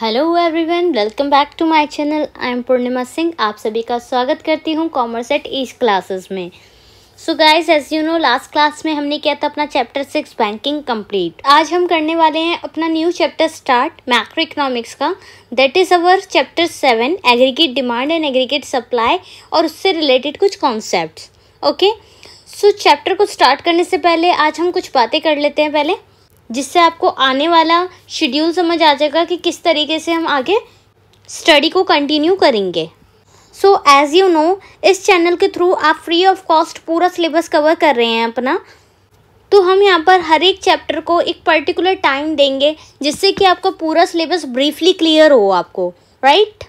Hello everyone, welcome back to my channel. I am Purnima Singh. आप सभी का स्वागत करती हूँ कॉमर्स एट ईस्ट क्लासेस में। So guys, as you know, last class में हमने किया था अपना चैप्टर 6 बैंकिंग कंप्लीट। आज हम करने वाले हैं अपना new chapter start macroeconomics का। That is our chapter 7 aggregate demand and aggregate supply और उससे रिलेटेड कुछ कॉन्सेप्ट्स। ओके, सो चैप्टर को स्टार्ट करने से पहले आज हम कुछ बातें कर लेते हैं पहले, जिससे आपको आने वाला शेड्यूल समझ आ जाएगा कि किस तरीके से हम आगे स्टडी को कंटिन्यू करेंगे। सो एज़ यू नो, इस चैनल के थ्रू आप फ्री ऑफ कॉस्ट पूरा सिलेबस कवर कर रहे हैं अपना। तो हम यहाँ पर हर एक चैप्टर को एक पर्टिकुलर टाइम देंगे जिससे कि आपका पूरा सिलेबस ब्रीफली क्लियर हो आपको, राइट।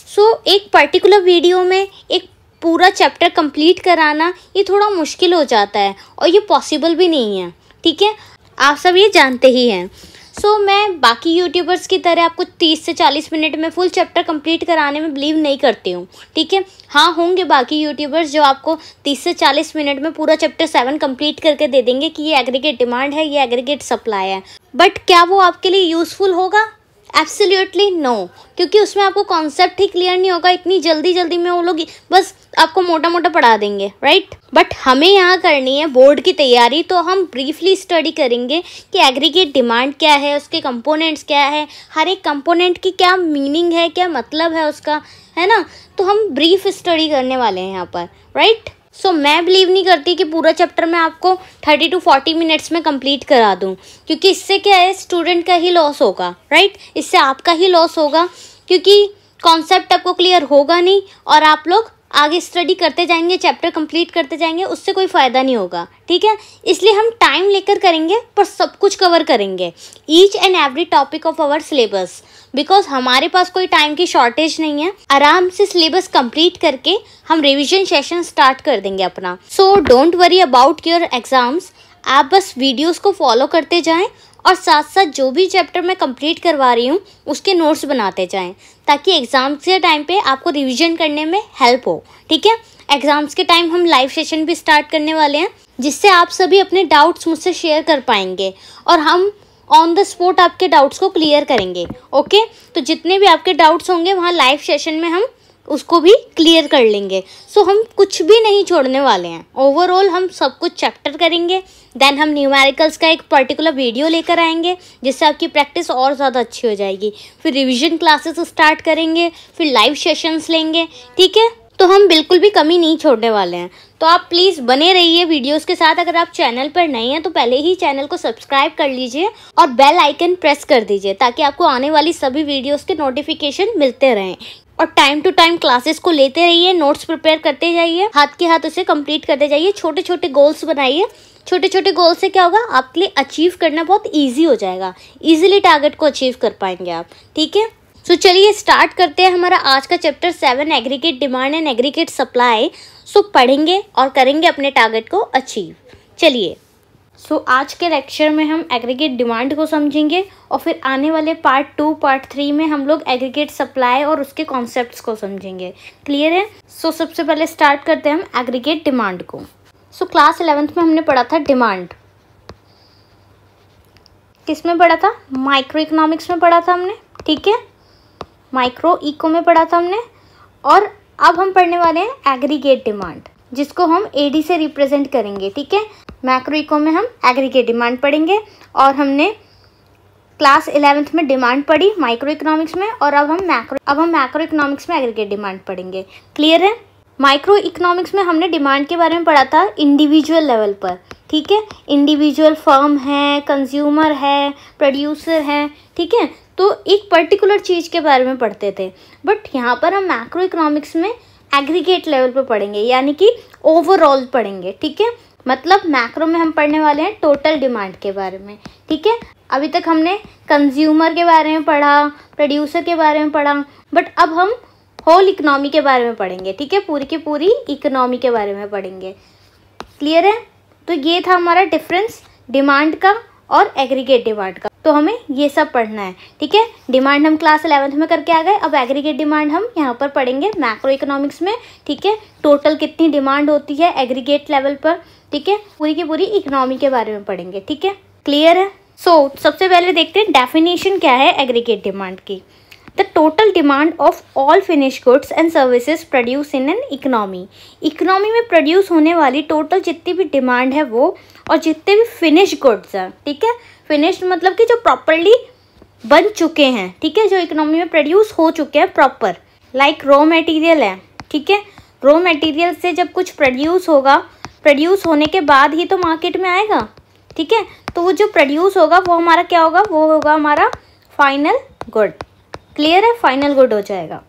सो एक पर्टिकुलर वीडियो में एक पूरा चैप्टर कंप्लीट कराना ये थोड़ा मुश्किल हो जाता है और ये पॉसिबल भी नहीं है, ठीक है। आप सब ये जानते ही हैं। सो मैं बाकी यूट्यूबर्स की तरह आपको 30 से 40 मिनट में फुल चैप्टर कंप्लीट कराने में बिलीव नहीं करती हूँ, ठीक है। हाँ, होंगे बाकी यूट्यूबर्स जो आपको 30 से 40 मिनट में पूरा चैप्टर 7 कंप्लीट करके दे देंगे कि ये एग्रीगेट डिमांड है, ये एग्रीगेट सप्लाई है। बट क्या वो आपके लिए यूज़फुल होगा? एब्सोल्युटली नो, क्योंकि उसमें आपको कॉन्सेप्ट ही क्लियर नहीं होगा। इतनी जल्दी में वो लोग बस आपको मोटा मोटा पढ़ा देंगे, राइट। बट हमें यहाँ करनी है बोर्ड की तैयारी, तो हम ब्रीफली स्टडी करेंगे कि एग्रीगेट डिमांड क्या है, उसके कंपोनेंट्स क्या है, हर एक कंपोनेंट की क्या मीनिंग है, क्या मतलब है उसका, है ना। तो हम ब्रीफ स्टडी करने वाले हैं यहाँ पर, राइट। सो मैं बिलीव नहीं करती कि पूरा चैप्टर मैं आपको 30 to 40 मिनट्स में कंप्लीट करा दूं, क्योंकि इससे क्या है, स्टूडेंट का ही लॉस होगा, राइट। इससे आपका ही लॉस होगा, क्योंकि कॉन्सेप्ट आपको क्लियर होगा नहीं और आप लोग आगे स्टडी करते जाएंगे, चैप्टर कंप्लीट करते जाएंगे, उससे कोई फ़ायदा नहीं होगा, ठीक है। इसलिए हम टाइम लेकर करेंगे पर सब कुछ कवर करेंगे, each and every topic of our syllabus, because हमारे पास कोई टाइम की शॉर्टेज नहीं है। आराम से सिलेबस कंप्लीट करके हम रिवीजन सेशन स्टार्ट कर देंगे अपना। So don't worry about your exams, आप बस वीडियोस को फॉलो करते जाएं और साथ साथ जो भी चैप्टर मैं कंप्लीट करवा रही हूँ उसके नोट्स बनाते जाएं, ताकि एग्जाम्स के टाइम पे आपको रिवीजन करने में हेल्प हो, ठीक है। एग्जाम्स के टाइम हम लाइव सेशन भी स्टार्ट करने वाले हैं, जिससे आप सभी अपने डाउट्स मुझसे शेयर कर पाएंगे और हम ऑन द स्पॉट आपके डाउट्स को क्लियर करेंगे, ओके। तो जितने भी आपके डाउट्स होंगे वहाँ लाइव सेशन में हम उसको भी क्लियर कर लेंगे। सो हम कुछ भी नहीं छोड़ने वाले हैं, ओवरऑल हम सब कुछ चैप्टर करेंगे। देन हम न्यूमेरिकल्स का एक पर्टिकुलर वीडियो लेकर आएंगे जिससे आपकी प्रैक्टिस और ज़्यादा अच्छी हो जाएगी। फिर रिवीजन क्लासेस स्टार्ट करेंगे, फिर लाइव सेशंस लेंगे, ठीक है। तो हम बिल्कुल भी कमी नहीं छोड़ने वाले हैं। तो आप प्लीज़ बने रहिए वीडियोस के साथ। अगर आप चैनल पर नए हैं तो पहले ही चैनल को सब्सक्राइब कर लीजिए और बेल आइकन प्रेस कर दीजिए, ताकि आपको आने वाली सभी वीडियोस के नोटिफिकेशन मिलते रहें। और टाइम टू टाइम क्लासेस को लेते रहिए, नोट्स प्रिपेयर करते जाइए, हाथ के हाथ उसे कंप्लीट करते जाइए। छोटे छोटे गोल्स बनाइए। छोटे छोटे गोल से क्या होगा, आपके लिए अचीव करना बहुत ईजी हो जाएगा। ईजिली टारगेट को अचीव कर पाएंगे आप, ठीक है। सो चलिए स्टार्ट करते हैं हमारा आज का chapter 7 aggregate demand and aggregate supply. So पढ़ेंगे और करेंगे अपने टारगेट को अचीव। चलिए, सो आज के लेक्चर में हम एग्रीगेट डिमांड को समझेंगे और फिर आने वाले पार्ट 2, पार्ट 3 में हम लोग एग्रीगेट सप्लाई और उसके कॉन्सेप्ट्स को समझेंगे। क्लियर है? सो सबसे पहले स्टार्ट करते हैं हम एग्रीगेट डिमांड को। सो क्लास 11th में हमने पढ़ा था डिमांड। किस में पढ़ा था? माइक्रो इकोनॉमिक्स में पढ़ा था हमने, ठीक है। माइक्रो इको में पढ़ा था हमने। और अब हम पढ़ने वाले हैं एग्रीगेट डिमांड, जिसको हम एडी से रिप्रेजेंट करेंगे, ठीक है। मैक्रो इको में हम एग्रीगेट डिमांड पढ़ेंगे और हमने क्लास 11th में डिमांड पढ़ी माइक्रो इकोनॉमिक्स में, और अब हम मैक्रो इकोनॉमिक्स में एग्रीगेट डिमांड पढ़ेंगे। क्लियर है? माइक्रो इकोनॉमिक्स में हमने डिमांड के बारे में पढ़ा था इंडिविजुअल लेवल पर, ठीक है। इंडिविजुअल फर्म है, कंज्यूमर है, प्रोड्यूसर है, ठीक है। तो एक पर्टिकुलर चीज़ के बारे में पढ़ते थे। बट यहाँ पर हम मैक्रो इकोनॉमिक्स में एग्रीगेट लेवल पर पढ़ेंगे, यानी कि ओवरऑल पढ़ेंगे, ठीक है। मतलब मैक्रो में हम पढ़ने वाले हैं टोटल डिमांड के बारे में, ठीक है। अभी तक हमने कंज्यूमर के बारे में पढ़ा, प्रोड्यूसर के बारे में पढ़ा, बट अब हम होल इकोनॉमी के बारे में पढ़ेंगे, ठीक है। पूरी की पूरी इकोनॉमी के बारे में पढ़ेंगे। क्लियर है? तो ये था हमारा डिफरेंस डिमांड का और एग्रीगेट डिमांड का। तो हमें ये सब पढ़ना है, ठीक है। डिमांड हम क्लास 11th में करके आ गए। अब एग्रीगेट डिमांड हम यहाँ पर पढ़ेंगे मैक्रो इकोनॉमिक्स में, ठीक है। टोटल कितनी डिमांड होती है एग्रीगेट लेवल पर, ठीक है। पूरी की पूरी इकोनॉमी के बारे में पढ़ेंगे, ठीक है। क्लियर है? सबसे पहले देखते हैं डेफिनेशन क्या है एग्रीगेट डिमांड की। The total demand of all finish goods and services produce in an economy. Economy में प्रोड्यूस होने वाली टोटल जितनी भी डिमांड है वो, और जितने भी फिनिश गुड्स हैं, ठीक है, फिनिश्ड मतलब कि जो प्रॉपरली बन चुके हैं, ठीक है, जो इकोनॉमी में प्रोड्यूस हो चुके हैं प्रॉपर, लाइक रॉ मटेरियल है, ठीक है, रॉ मटेरियल से जब कुछ प्रोड्यूस होगा, प्रोड्यूस होने के बाद ही तो मार्केट में आएगा, ठीक है, तो वो जो प्रोड्यूस होगा वो हमारा क्या होगा, वो होगा हमारा फाइनल गुड। क्लियर है, फाइनल गुड हो जाएगा।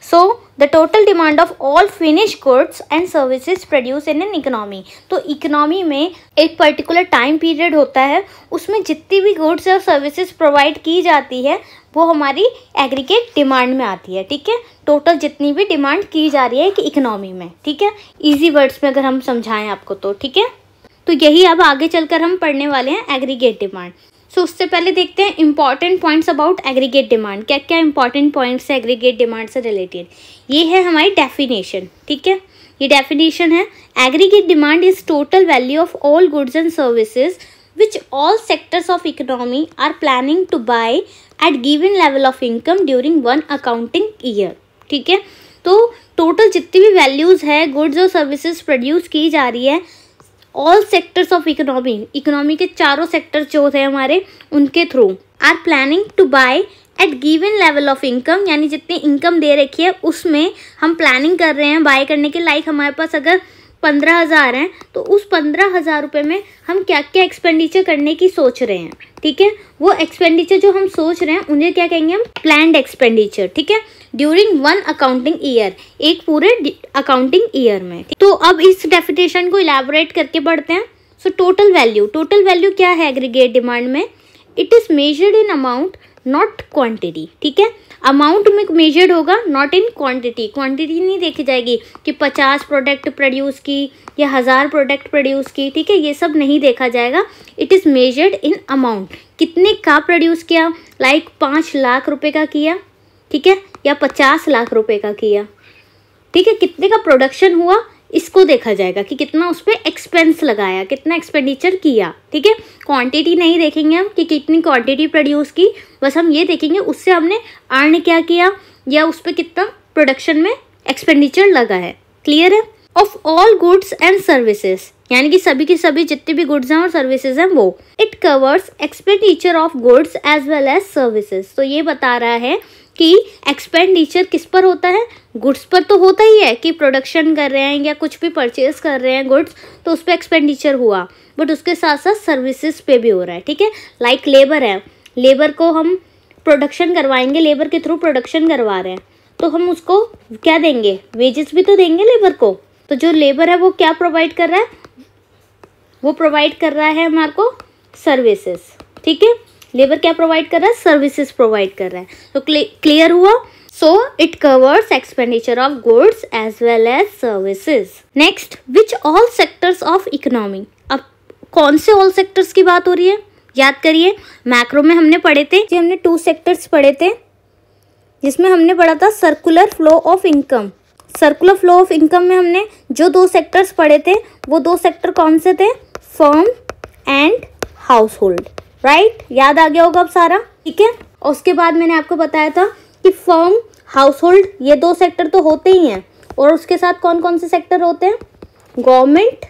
So the total demand of all finish goods and services produce in an economy. तो इकोनॉमी में एक पर्टिकुलर टाइम पीरियड होता है, उसमें जितनी भी गुड्स और सर्विसेज प्रोवाइड की जाती है वो हमारी एग्रीगेट डिमांड में आती है, ठीक है, टोटल जितनी भी डिमांड की जा रही है कि इकोनॉमी में, ठीक है, इजी वर्ड्स में अगर हम समझाएं आपको तो, ठीक है। तो यही अब आगे चलकर हम पढ़ने वाले हैं एग्रीगेट डिमांड। सो उससे पहले देखते हैं important points about aggregate demand. क्या क्या इंपॉर्टेंट पॉइंट्स है एग्रीगेट डिमांड से रिलेटेड। ये है हमारी डेफिनेशन, ठीक है, ये डेफिनेशन है aggregate demand is total value of all goods and services which all sectors of economy are planning to buy at given level of income during one accounting year, ठीक है। तो टोटल जितनी भी values है goods और services produce की जा रही है all sectors of economy, economy के चारों सेक्टर्स जो थे हमारे उनके through, are planning to buy at given level of income, यानी जितनी इनकम दे रखी है उसमें हम प्लानिंग कर रहे हैं बाय करने के। लाइक हमारे पास अगर 15,000 हैं तो उस 15,000 रुपये में हम क्या क्या एक्सपेंडिचर करने की सोच रहे हैं, ठीक है, वो एक्सपेंडिचर जो हम सोच रहे हैं उन्हें क्या कहेंगे हम, प्लान्ड एक्सपेंडिचर, ठीक है, ड्यूरिंग वन अकाउंटिंग ईयर, एक पूरे अकाउंटिंग ईयर में। तो अब इस डेफिनेशन को इलैबोरेट करके पढ़ते हैं। सो टोटल वैल्यू क्या है एग्रीगेट डिमांड में, it is measured in amount not quantity, ठीक है, अमाउंट में मेजर्ड होगा, नॉट इन क्वांटिटी। क्वांटिटी नहीं देखी जाएगी कि 50 प्रोडक्ट प्रोड्यूस की या 1000 प्रोडक्ट प्रोड्यूस की, ठीक है, ये सब नहीं देखा जाएगा। It is measured in amount, कितने का प्रोड्यूस किया, लाइक 5 लाख रुपए का किया, ठीक है, या 50 लाख रुपए का किया, ठीक है, कितने का प्रोडक्शन हुआ इसको देखा जाएगा कि कितना उस पर एक्सपेंस लगाया, कितना एक्सपेंडिचर किया, ठीक है। क्वांटिटी नहीं देखेंगे हम कि कितनी क्वांटिटी प्रोड्यूस की, बस हम ये देखेंगे उससे हमने अर्न क्या किया या उस पर कितना प्रोडक्शन में एक्सपेंडिचर लगा है। क्लियर है। Of all goods and services, यानी कि सभी की सभी जितने भी गुड्स हैं और सर्विसेज हैं वो। It covers expenditure of goods as well as services. तो ये बता रहा है कि एक्सपेंडिचर किस पर होता है, गुड्स पर तो होता ही है कि प्रोडक्शन कर रहे हैं या कुछ भी परचेज कर रहे हैं गुड्स, तो उस पर एक्सपेंडिचर हुआ, बट उसके साथ साथ सर्विसेज पे भी हो रहा है, ठीक है। लाइक लेबर है, लेबर को हम प्रोडक्शन करवाएंगे, लेबर के थ्रू प्रोडक्शन करवा रहे हैं तो हम उसको क्या देंगे, वेजेस भी तो देंगे लेबर को। तो जो लेबर है वो क्या प्रोवाइड कर रहा है, वो प्रोवाइड कर रहा है हमारे को सर्विसेज, ठीक है। लेबर क्या प्रोवाइड कर रहा है, सर्विसेज प्रोवाइड कर रहा है। तो क्लियर हुआ। So it covers expenditure of goods as well as services. Next, which all sectors of economy. अब कौन से ऑल सेक्टर्स की बात हो रही है, याद करिए मैक्रो में हमने पढ़े थे कि हमने 2 सेक्टर्स पढ़े थे, जिसमें हमने पढ़ा था circular flow of income. Circular flow of income में हमने जो 2 सेक्टर्स पढ़े थे वो 2 सेक्टर कौन से थे, firm and house hold, right, याद आ गया होगा अब सारा, ठीक है। और उसके बाद मैंने आपको बताया था कि फर्म, हाउस होल्ड, ये 2 सेक्टर तो होते ही हैं, और उसके साथ कौन कौन से सेक्टर होते हैं, गवर्नमेंट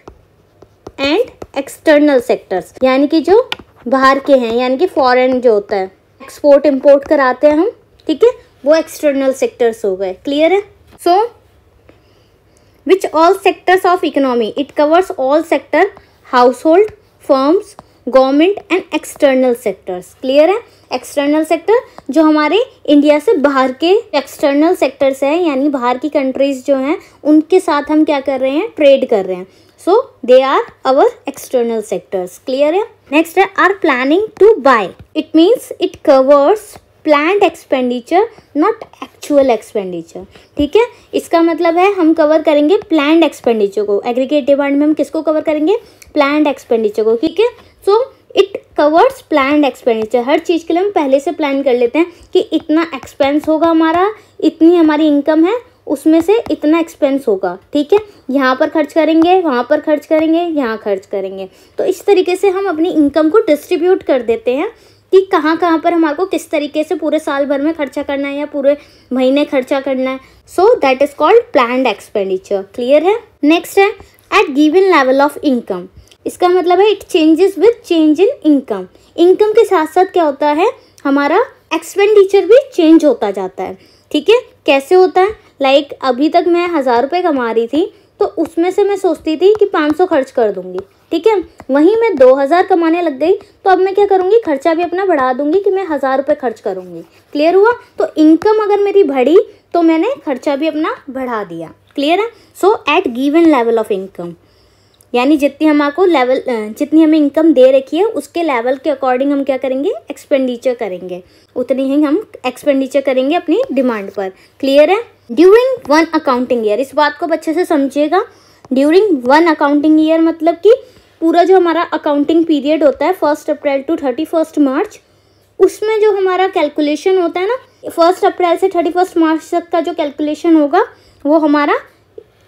एंड एक्सटर्नल सेक्टर्स, यानी कि जो बाहर के हैं, यानी कि फॉरेन जो होता है, एक्सपोर्ट इम्पोर्ट कराते हैं हम, ठीक है, वो एक्सटर्नल सेक्टर्स हो गए। क्लियर है। So which all sectors of economy, it covers all sector, household, firms, government and external sectors. Clear है। एक्सटर्नल सेक्टर जो हमारे इंडिया से बाहर के एक्सटर्नल सेक्टर्स हैं, यानी बाहर की कंट्रीज जो हैं उनके साथ हम क्या कर रहे हैं, ट्रेड कर रहे हैं। So they are our external sectors. Clear है। नेक्स्ट है are planning to buy. It means it covers planned expenditure not actual expenditure, ठीक है। इसका मतलब है हम कवर करेंगे प्लान्ड एक्सपेंडिचर को। एग्रीगेट डिमांड में हम किसको कवर करेंगे, प्लान्ड एक्सपेंडिचर को, ठीक है। So it covers planned expenditure. हर चीज़ के लिए हम पहले से प्लान कर लेते हैं कि इतना एक्सपेंस होगा हमारा, इतनी हमारी इनकम है, उसमें से इतना एक्सपेंस होगा, ठीक है। यहाँ पर खर्च करेंगे, वहाँ पर खर्च करेंगे, यहाँ खर्च करेंगे। तो इस तरीके से हम अपनी इनकम को डिस्ट्रीब्यूट कर देते हैं कि कहाँ कहाँ पर हमारे को किस तरीके से पूरे साल भर में खर्चा करना है या पूरे महीने खर्चा करना है। So that is called planned expenditure. Clear है। नेक्स्ट है at given level of income. इसका मतलब है it changes with change in income. Income के साथ साथ क्या होता है, हमारा एक्सपेंडिचर भी चेंज होता जाता है, ठीक है। कैसे होता है, लाइक अभी तक मैं 1000 रुपये कमा रही थी, तो उसमें से मैं सोचती थी कि 500 खर्च कर दूंगी, ठीक है। वहीं मैं 2000 कमाने लग गई, तो अब मैं क्या करूंगी, खर्चा भी अपना बढ़ा दूंगी कि मैं 1000 रुपये खर्च करूंगी। क्लियर हुआ। तो इनकम अगर मेरी बढ़ी तो मैंने खर्चा भी अपना बढ़ा दिया। क्लियर है। So at given level of income, यानी जितनी हमें इनकम दे रखी है उसके लेवल के अकॉर्डिंग हम क्या करेंगे, एक्सपेंडिचर करेंगे, उतनी ही हम एक्सपेंडिचर करेंगे अपनी डिमांड पर। क्लियर है। ड्यूरिंग वन अकाउंटिंग ईयर, इस बात को अच्छे से समझिएगा। ड्यूरिंग वन अकाउंटिंग ईयर मतलब कि पूरा जो हमारा अकाउंटिंग पीरियड होता है 1 अप्रैल टू 31 मार्च, उसमें जो हमारा कैलकुलेशन होता है ना, 1 अप्रैल से 31 मार्च तक का जो कैलकुलेशन होगा वो हमारा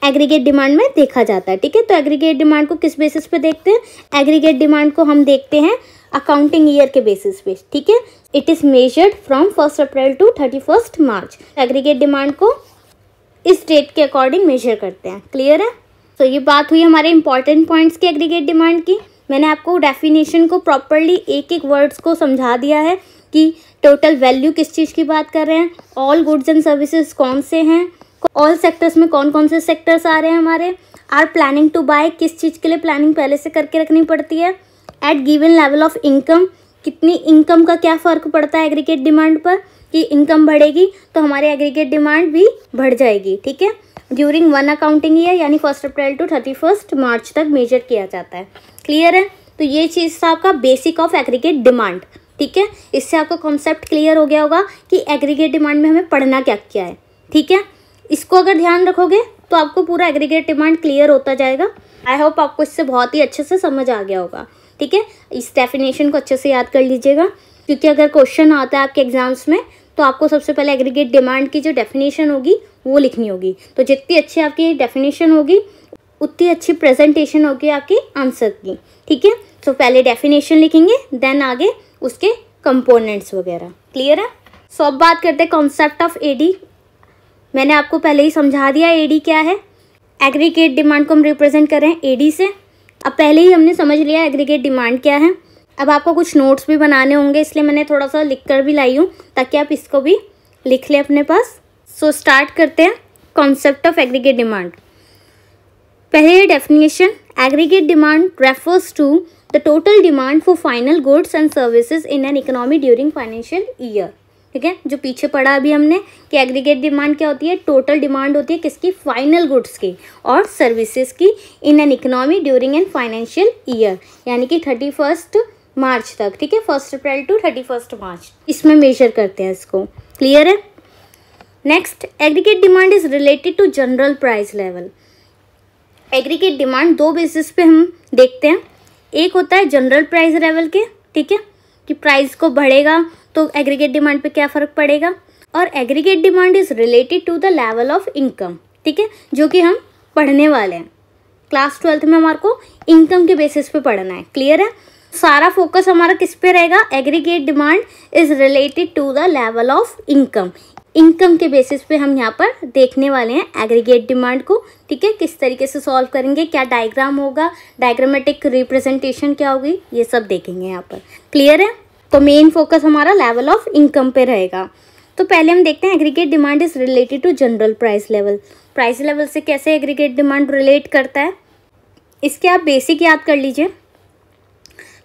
एग्रीगेट डिमांड में देखा जाता है, ठीक है। तो एग्रीगेट डिमांड को किस बेसिस पे देखते हैं, एग्रीगेट डिमांड को हम देखते हैं अकाउंटिंग ईयर के बेसिस पे, ठीक है। It is measured from 1 April to 31 March. Aggregate demand को इस डेट के अकॉर्डिंग मेजर करते हैं। क्लियर है। तो ये बात हुई हमारे इंपॉर्टेंट पॉइंट्स की एग्रीगेट डिमांड की। मैंने आपको डेफिनेशन को प्रॉपरली एक एक वर्ड्स को समझा दिया है कि टोटल वैल्यू किस चीज़ की बात कर रहे हैं, ऑल गुड्स एंड सर्विसेज कौन से हैं, ऑल सेक्टर्स में कौन कौन से सेक्टर्स आ रहे हैं हमारे, आर प्लानिंग टू बाय, किस चीज़ के लिए प्लानिंग पहले से करके रखनी पड़ती है, at given level of income, कितनी इनकम का क्या फ़र्क पड़ता है एग्रीगेट डिमांड पर, कि इनकम बढ़ेगी तो हमारी एग्रीगेट डिमांड भी बढ़ जाएगी, ठीक है। ड्यूरिंग वन अकाउंटिंग ईयर यानी 1 अप्रैल टू 31 मार्च तक मेजर किया जाता है। क्लियर है। तो ये चीज़ था आपका बेसिक ऑफ एग्रीगेट डिमांड, ठीक है। इससे आपका कॉन्सेप्ट क्लियर हो गया होगा कि एग्रीगेट डिमांड में हमें पढ़ना क्या क्या है, ठीक है। इसको अगर ध्यान रखोगे तो आपको पूरा एग्रीगेट डिमांड क्लियर होता जाएगा। आई होप आपको इससे बहुत ही अच्छे से समझ आ गया होगा, ठीक है। इस डेफिनेशन को अच्छे से याद कर लीजिएगा, क्योंकि अगर क्वेश्चन आता है आपके एग्जाम्स में तो आपको सबसे पहले एग्रीगेट डिमांड की जो डेफिनेशन होगी वो लिखनी होगी। तो जितनी अच्छी आपकी डेफिनेशन होगी उतनी अच्छी प्रेजेंटेशन होगी आपकी आंसर की, ठीक है। तो पहले डेफिनेशन लिखेंगे, देन आगे उसके कंपोनेंट्स वगैरह। क्लियर है। सो अब बात करते हैं कॉन्सेप्ट ऑफ एडी। मैंने आपको पहले ही समझा दिया एडी क्या है। एग्रीगेट डिमांड को हम रिप्रेजेंट कर रहे हैं एडी से। अब पहले ही हमने समझ लिया एग्रीगेट डिमांड क्या है। अब आपको कुछ नोट्स भी बनाने होंगे, इसलिए मैंने थोड़ा सा लिख कर भी लाई हूँ ताकि आप इसको भी लिख लें अपने पास। सो स्टार्ट करते हैं कॉन्सेप्ट ऑफ एग्रीगेट डिमांड। पहले definition, aggregate demand refers to the total demand for final goods and services in an economy during financial year, ठीक है। जो पीछे पढ़ा अभी हमने कि एग्रीगेट डिमांड क्या होती है, टोटल डिमांड होती है किसकी, फाइनल गुड्स की और सर्विसेज की इन an economy during an financial year, यानी कि 31 मार्च तक, ठीक है। 1 अप्रैल टू 31 मार्च इसमें मेजर करते हैं इसको। क्लियर है। Next, aggregate demand is related to general price level. Aggregate demand दो बेसिस पे हम देखते हैं। एक होता है जनरल प्राइस लेवल के, ठीक है, कि प्राइस को बढ़ेगा तो एग्रीगेट डिमांड पे क्या फ़र्क पड़ेगा, और aggregate demand is related to the level of income, ठीक है, जो कि हम पढ़ने वाले हैं। क्लास 12th में हमारे को इनकम के बेसिस पे पढ़ना है। क्लियर है। सारा फोकस हमारा किस पे रहेगा, aggregate demand is related to the level of income. Income के बेसिस पे हम यहाँ पर देखने वाले हैं एग्रीगेट डिमांड को, ठीक है। किस तरीके से सॉल्व करेंगे, क्या डायग्राम होगा, डायग्रामेटिक रिप्रेजेंटेशन क्या होगी, ये सब देखेंगे यहाँ पर। क्लियर है। तो मेन फोकस हमारा लेवल ऑफ इनकम पे रहेगा। तो पहले हम देखते हैं aggregate demand is related to general price level. Price level से कैसे एग्रीगेट डिमांड रिलेट करता है, इसके आप बेसिक याद कर लीजिए।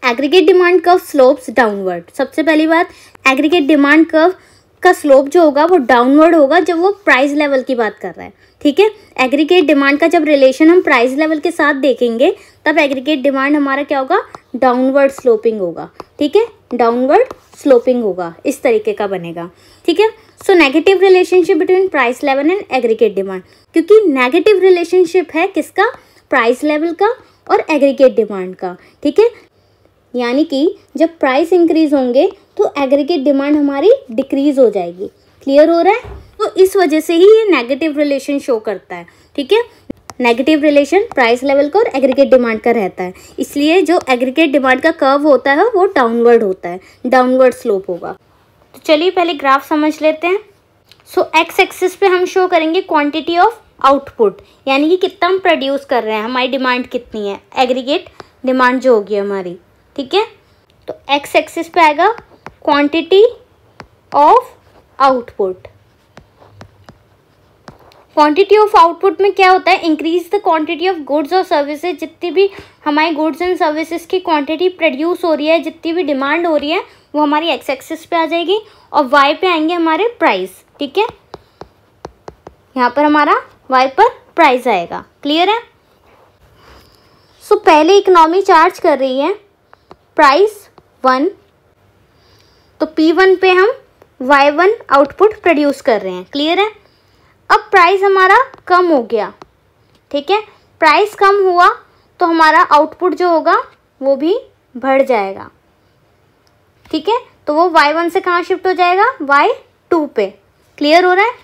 Aggregate demand curve slopes downward. सबसे पहली बात, एग्रीगेट डिमांड कर्व का स्लोप जो होगा वो डाउनवर्ड होगा जब वो प्राइस लेवल की बात कर रहा है, ठीक है। एग्रीगेट डिमांड का जब रिलेशन हम प्राइस लेवल के साथ देखेंगे तब एग्रीगेट डिमांड हमारा क्या होगा, डाउनवर्ड स्लोपिंग होगा, ठीक है, डाउनवर्ड स्लोपिंग होगा, इस तरीके का बनेगा, ठीक है। So negative relationship between price level and aggregate demand, क्योंकि नेगेटिव रिलेशनशिप है किसका, प्राइस लेवल का और एग्रीगेट डिमांड का, ठीक है। यानी कि जब प्राइस इंक्रीज होंगे तो एग्रीगेट डिमांड हमारी डिक्रीज हो जाएगी। क्लियर हो रहा है। तो इस वजह से ही ये नेगेटिव रिलेशन शो करता है। ठीक है, नेगेटिव रिलेशन प्राइस लेवल का और एग्रीगेट डिमांड का रहता है, इसलिए जो एग्रीगेट डिमांड का कर्व होता है वो डाउनवर्ड होता है, डाउनवर्ड स्लोप होगा। तो चलिए पहले ग्राफ समझ लेते हैं। सो एक्स एक्सिस पे हम शो करेंगे क्वांटिटी ऑफ आउटपुट, यानी कि कितना हम प्रोड्यूस कर रहे हैं, हमारी डिमांड कितनी है, एग्रीगेट डिमांड जो होगी हमारी। ठीक है, तो एक्स एक्सिस पे आएगा quantity of output. Quantity of output में क्या होता है, increase the quantity of goods और सर्विसेज। जितनी भी हमारी गुड्स एंड सर्विसेज की क्वांटिटी प्रोड्यूस हो रही है, जितनी भी डिमांड हो रही है, वो हमारी एक्स एक्सिस पे आ जाएगी और वाई पे आएंगे हमारे प्राइस। ठीक है, यहाँ पर हमारा वाई पर प्राइस आएगा। क्लियर है? सो पहले इकोनॉमी चार्ज कर रही है प्राइस 1, तो P1 पे हम Y1 आउटपुट प्रोड्यूस कर रहे हैं। क्लियर है? अब प्राइस हमारा कम हो गया। ठीक है, प्राइस कम हुआ तो हमारा आउटपुट जो होगा वो भी बढ़ जाएगा। ठीक है, तो वो Y1 से कहाँ शिफ्ट हो जाएगा, Y2 पे। क्लियर हो रहा है?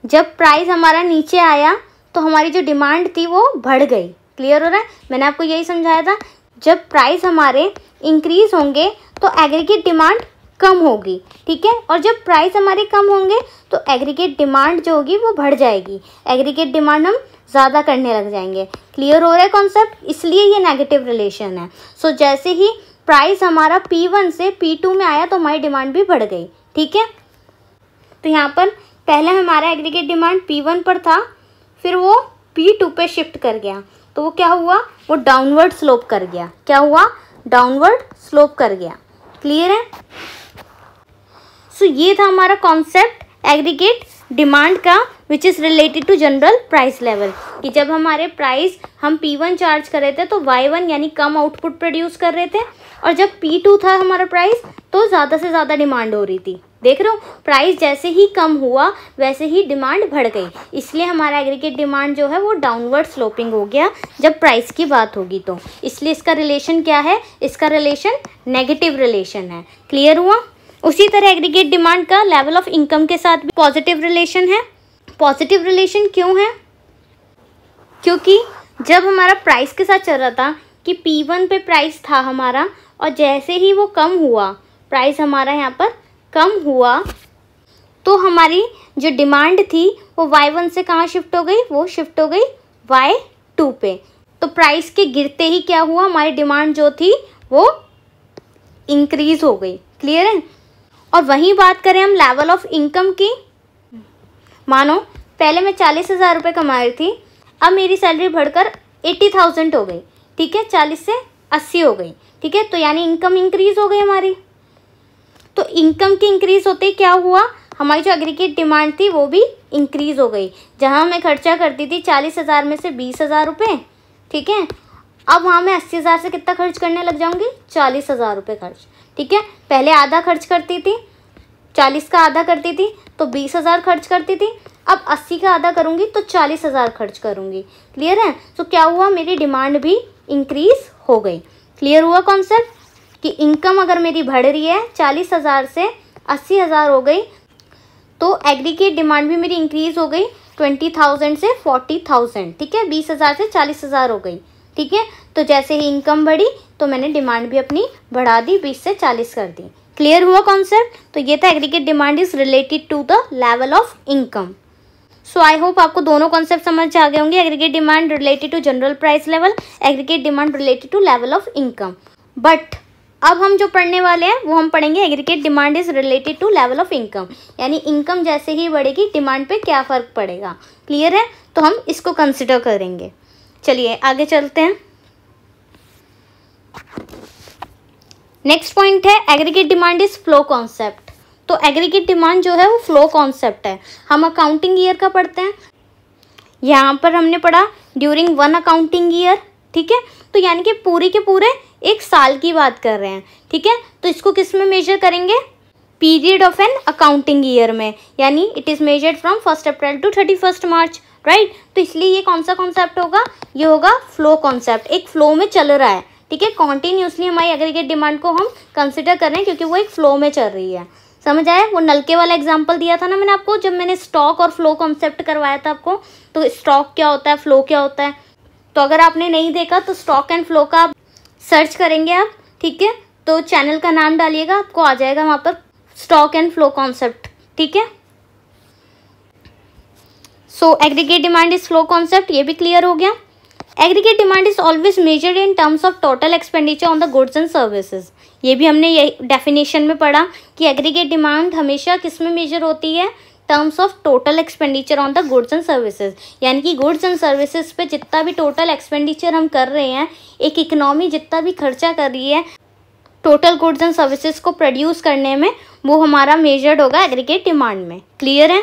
जब प्राइस हमारा नीचे आया तो हमारी जो डिमांड थी वो बढ़ गई। क्लियर हो रहा है? मैंने आपको यही समझाया था, जब प्राइस हमारे इंक्रीज होंगे तो एग्रीगेट डिमांड कम होगी। ठीक है, और जब प्राइस हमारे कम होंगे तो एग्रीगेट डिमांड जो होगी वो बढ़ जाएगी, एग्रीगेट डिमांड हम ज़्यादा करने लग जाएंगे। क्लियर हो रहा है कॉन्सेप्ट? इसलिए ये नेगेटिव रिलेशन है। सो जैसे ही प्राइस हमारा P1 से P2 में आया तो हमारी डिमांड भी बढ़ गई। ठीक है, तो यहाँ पर पहले हमारा एग्रीगेट डिमांड P1 पर था, फिर वो P2 पे शिफ्ट कर गया, तो वो क्या हुआ, वो डाउनवर्ड स्लोप कर गया। क्या हुआ? डाउनवर्ड स्लोप कर गया। क्लियर है? सो ये था हमारा कॉन्सेप्ट एग्रीगेट डिमांड का, which is related to general price level, कि जब हमारे प्राइस हम P1 चार्ज कर रहे थे तो Y1 यानी कम आउटपुट प्रोड्यूस कर रहे थे, और जब P2 था हमारा प्राइस तो ज़्यादा से ज़्यादा डिमांड हो रही थी। देख रहे हो, प्राइस जैसे ही कम हुआ वैसे ही डिमांड बढ़ गई, इसलिए हमारा एग्रीगेट डिमांड जो है वो डाउनवर्ड स्लोपिंग हो गया जब प्राइस की बात होगी तो। इसलिए इसका रिलेशन क्या है, इसका रिलेशन नेगेटिव रिलेशन है। क्लियर हुआ? उसी तरह एग्रीगेट डिमांड का लेवल ऑफ इनकम के साथ भी पॉजिटिव रिलेशन है। पॉजिटिव रिलेशन क्यों है? क्योंकि जब हमारा प्राइस के साथ चल रहा था कि P1 पे प्राइस था हमारा, और जैसे ही वो कम हुआ, प्राइस हमारा यहाँ पर कम हुआ, तो हमारी जो डिमांड थी वो Y1 से कहाँ शिफ्ट हो गई, वो शिफ्ट हो गई Y2 पे। तो प्राइस के गिरते ही क्या हुआ, हमारी डिमांड जो थी वो इंक्रीज हो गई। क्लियर है? और वहीं बात करें हम लेवल ऑफ इनकम की, मानो पहले मैं 40,000 रुपये कमा रही थी, अब मेरी सैलरी बढ़कर 80,000 हो गई। ठीक है, 40 से 80 हो गई। ठीक है, तो यानी इनकम इंक्रीज हो गई हमारी। तो इनकम की इंक्रीज होते ही क्या हुआ, हमारी जो एग्रीगेट डिमांड थी वो भी इंक्रीज हो गई। जहाँ मैं खर्चा करती थी 40,000 में से 20,000 रुपये, ठीक है, अब वहाँ मैं 80,000 से कितना खर्च करने लग जाऊँगी, 40,000 रुपये खर्च। ठीक है, पहले आधा खर्च करती थी, 40 का आधा करती थी तो 20,000 खर्च करती थी, अब 80 का आधा करूँगी तो 40,000 खर्च करूँगी। क्लियर है? तो क्या हुआ, मेरी डिमांड भी इंक्रीज हो गई। क्लियर हुआ कॉन्सेप्ट कि इनकम अगर मेरी बढ़ रही है 40,000 से 80,000 हो गई, तो एग्रीगेट डिमांड भी मेरी इंक्रीज हो गई 20,000 से 40,000। ठीक है, 20,000 से 40,000 हो गई। ठीक है, तो जैसे ही इनकम बढ़ी तो मैंने डिमांड भी अपनी बढ़ा दी, 20 से 40 कर दी। क्लियर हुआ कॉन्सेप्ट? तो ये था aggregate demand is related to the level of income. So I hope आपको दोनों कॉन्सेप्ट समझ आ गए होंगे, aggregate demand related to general price level, aggregate demand related to level of income. But अब हम जो पढ़ने वाले हैं वो हम पढ़ेंगे aggregate demand is related to level of income, यानी इनकम जैसे ही बढ़ेगी डिमांड पे क्या फ़र्क पड़ेगा। क्लियर है? तो हम इसको कंसिडर करेंगे। चलिए आगे चलते हैं। नेक्स्ट पॉइंट है aggregate demand is flow concept. तो एग्रीगेट डिमांड जो है वो फ्लो कॉन्सेप्ट है, हम अकाउंटिंग ईयर का पढ़ते हैं। यहाँ पर हमने पढ़ा ड्यूरिंग 1 अकाउंटिंग ईयर। ठीक है, तो यानी कि पूरे के पूरे एक साल की बात कर रहे हैं। ठीक है, तो इसको किस में मेजर करेंगे, period of an accounting year में, यानी it is measured from 1 April to 31 March. Right, तो इसलिए ये कौन सा कॉन्सेप्ट होगा, ये होगा फ्लो कॉन्सेप्ट, एक फ्लो में चल रहा है। ठीक है, कॉन्टिन्यूसली हमारी एग्रीगेट डिमांड को हम कंसिडर कर रहे हैं क्योंकि वो एक फ्लो में चल रही है। समझ आया? वो नलके वाला एग्जांपल दिया था ना मैंने आपको, जब मैंने स्टॉक और फ्लो कॉन्सेप्ट करवाया था आपको। तो स्टॉक क्या होता है, फ्लो क्या होता है, तो अगर आपने नहीं देखा तो स्टॉक एंड फ्लो का आप सर्च करेंगे आप, ठीक है। तो चैनल का नाम डालिएगा, आपको आ जाएगा वहाँ पर स्टॉक एंड फ्लो कॉन्सेप्ट, ठीक है। So aggregate demand is flow concept, ये भी क्लियर हो गया। Aggregate demand is always measured in terms of total expenditure on the goods and services. ये भी हमने यही डेफिनेशन में पढ़ा कि एग्रीगेट डिमांड हमेशा किस में मेजर होती है, terms of total expenditure on the goods and services. यानी कि गुड्स एंड सर्विसेज पे जितना भी टोटल एक्सपेंडिचर हम कर रहे हैं, एक इकोनॉमी जितना भी खर्चा कर रही है टोटल गुड्स एंड सर्विसेज को प्रोड्यूस करने में, वो हमारा मेजर्ड होगा एग्रीगेट डिमांड में। क्लियर है?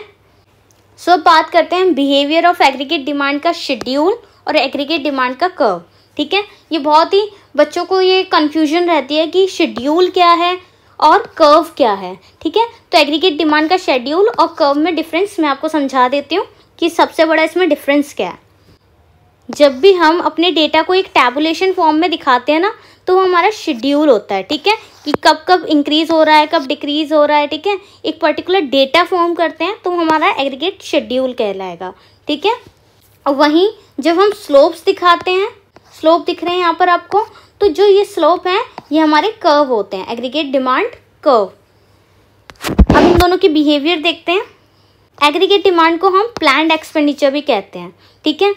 सो अब बात करते हैं बिहेवियर ऑफ एग्रीगेट डिमांड का शेड्यूल और एग्रीगेट डिमांड का कर्व, ठीक है। ये बहुत ही बच्चों को ये कन्फ्यूजन रहती है कि शेड्यूल क्या है और कर्व क्या है, ठीक है। तो एग्रीगेट डिमांड का शेड्यूल और कर्व में डिफरेंस मैं आपको समझा देती हूँ कि सबसे बड़ा इसमें डिफरेंस क्या है। जब भी हम अपने डेटा को एक टैबुलेशन फॉर्म में दिखाते हैं ना, तो वो हमारा शेड्यूल होता है, ठीक है, कि कब कब इंक्रीज हो रहा है, कब डिक्रीज हो रहा है, ठीक है। एक पर्टिकुलर डेटा फॉर्म करते हैं तो हमारा एग्रीगेट शेड्यूल कहलाएगा, ठीक है। और वहीं जब हम स्लोप्स दिखाते हैं, स्लोप दिख रहे हैं यहाँ पर आपको, तो जो ये स्लोप है ये हमारे कर्व होते हैं, एग्रीगेट डिमांड कर्व। अब इन दोनों की बिहेवियर देखते हैं। एग्रीगेट डिमांड को हम प्लान्ड एक्सपेंडिचर भी कहते हैं, ठीक है।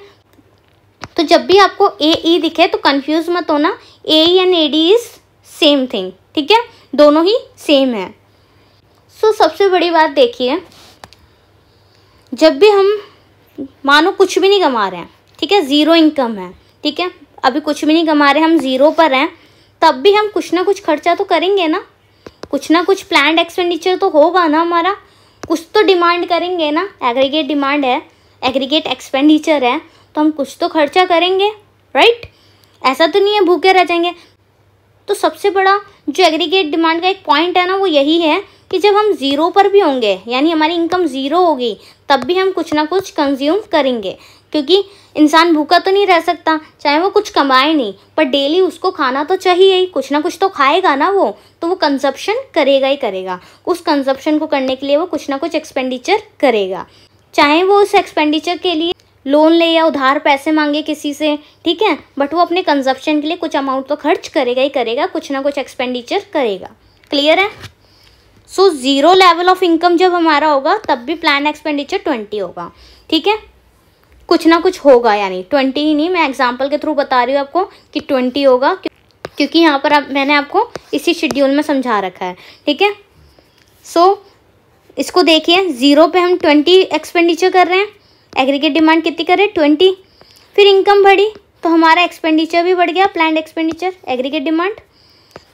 तो जब भी आपको AE दिखे तो कंफ्यूज मत होना, AE and AD is same thing, ठीक है, दोनों ही सेम है। सो सबसे बड़ी बात देखिए, जब भी हम मानो कुछ भी नहीं कमा रहे हैं, ठीक है, ज़ीरो इनकम है, ठीक है, अभी कुछ भी नहीं कमा रहे, हम ज़ीरो पर हैं, तब भी हम कुछ ना कुछ खर्चा तो करेंगे ना, कुछ ना कुछ प्लान्ड एक्सपेंडिचर तो होगा ना हमारा, कुछ तो डिमांड करेंगे ना। एग्रीगेट डिमांड है, एग्रीगेट एक्सपेंडिचर है, तो हम कुछ तो खर्चा करेंगे, राइट। ऐसा तो नहीं है भूखे रह जाएंगे। तो सबसे बड़ा जो एग्रीगेट डिमांड का एक पॉइंट है ना, वो यही है कि जब हम ज़ीरो पर भी होंगे, यानी हमारी इनकम ज़ीरो होगी, तब भी हम कुछ ना कुछ कंज्यूम करेंगे, क्योंकि इंसान भूखा तो नहीं रह सकता, चाहे वो कुछ कमाए नहीं, पर डेली उसको खाना तो चाहिए ही, कुछ ना कुछ तो खाएगा ना वो, तो वो कंजप्शन करेगा ही करेगा। उस कंजप्शन को करने के लिए वो कुछ ना कुछ एक्सपेंडिचर करेगा, चाहे वो उस एक्सपेंडिचर के लिए लोन ले या उधार पैसे मांगे किसी से, ठीक है, बट वो अपने कंजप्शन के लिए कुछ अमाउंट तो खर्च करेगा ही करेगा, कुछ ना कुछ एक्सपेंडिचर करेगा। क्लियर है? So zero level of income जब हमारा होगा, तब भी प्लान एक्सपेंडिचर 20 होगा, ठीक है, कुछ ना कुछ होगा, यानी 20 ही नहीं, मैं एग्जांपल के थ्रू बता रही हूँ आपको कि 20 होगा, क्योंकि यहाँ पर मैंने आपको इसी शेड्यूल में समझा रखा है, ठीक है। सो इसको देखिए, ज़ीरो पे हम 20 एक्सपेंडिचर कर रहे हैं, एग्रीगेट डिमांड कितनी कर रहे हैं, 20, फिर इनकम बढ़ी तो हमारा एक्सपेंडिचर भी बढ़ गया, प्लान्ड एक्सपेंडिचर, एग्रीगेट डिमांड